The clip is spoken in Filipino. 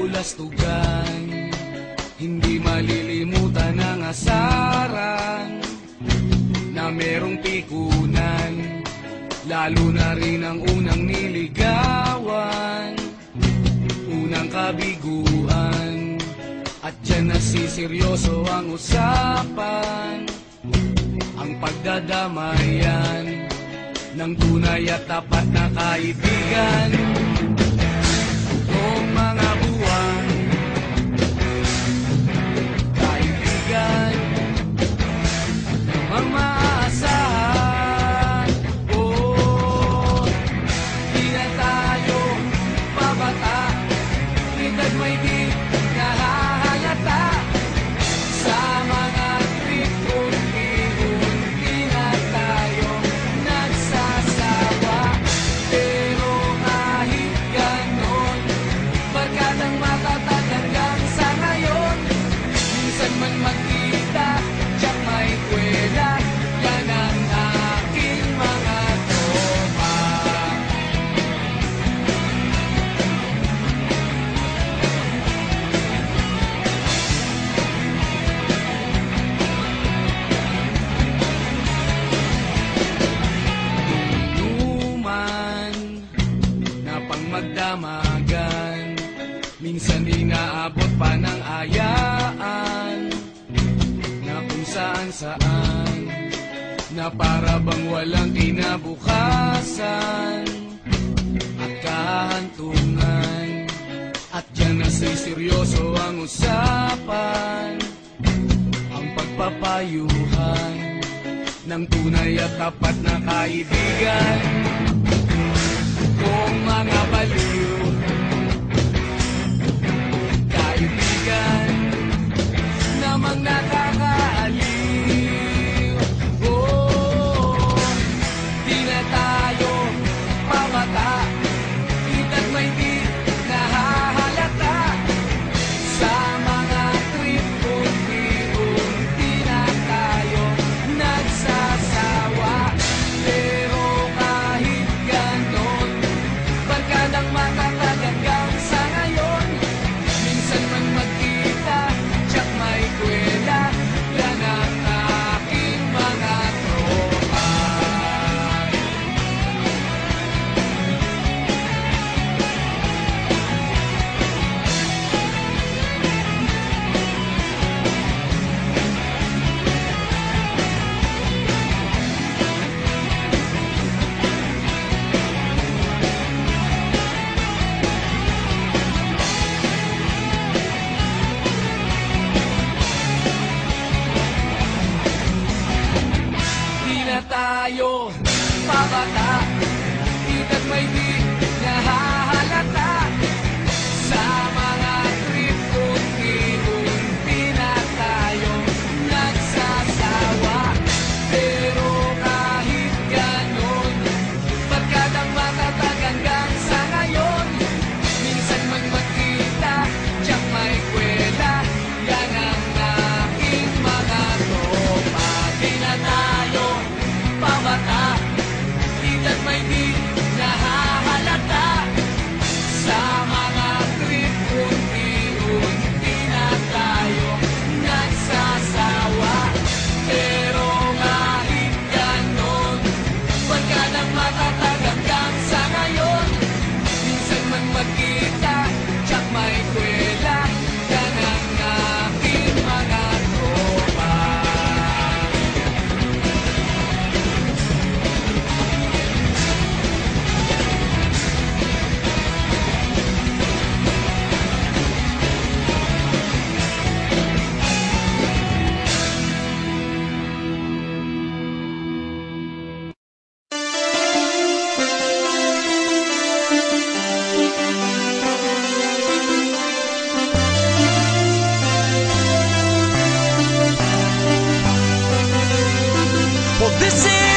kabulastugan, hindi malilimutan ang asaran na merong pikunan, lalo na rin ang unang niligawan, unang kabiguan. At dyan nasiseryoso ang usapan, ang pagdadamayan ng tunay at tapat na kaibigan. Noong mga buwan, kaibigan, namang maaasahan. Oh, di na tayo pabata, kita'y may di nahahalata. Sa mga trip unti-unti na tayo nagsasawa. Pero kahit ganon, barkadang matatag hanggang sa ngayon. Minsan man magkita, tiyak may kwela, yan ang aking mga tropa. Inuman na pang magdamagan, minsan inaabot pa ng ayaan, na kung saan-saan, na para bang walang kinabukasan at kahantungan. At dyan na seryoso ang usapan, ang pagpapayuhan ng tunay at tapat na kaibigan. Kung mga baliw, kaibigan, namang nakakaaliw. Oh, di na tayo pabata, kita'y may di nahahalata. Sa mga trip unti-unti na tayo nagsasawa. Pero kahit ganon, barkadang matatag hanggang sa ngayon. Minsan man magkita, tiyak may kwela, yan ang aking mga tropa. Di na tayo pabata, kita'y may di nahahalata. Sa mga trip unti-unti na tayo nagsasawa. Pero kahit ganon, barkadang matatag hanggang sa ngayon. Minsan man magkita, tiyak may kwela, yan ang aking mga tropa. Di na tayo pabata, kita'y may di nahahalata. Sa mga trip unti-unti na tayo nagsasawa. Pero kahit ganon, barkadang matatag hanggang sa ngayon. Minsan man magkita, tiyak may kwela, yan ang aking mga tropa. Well, this is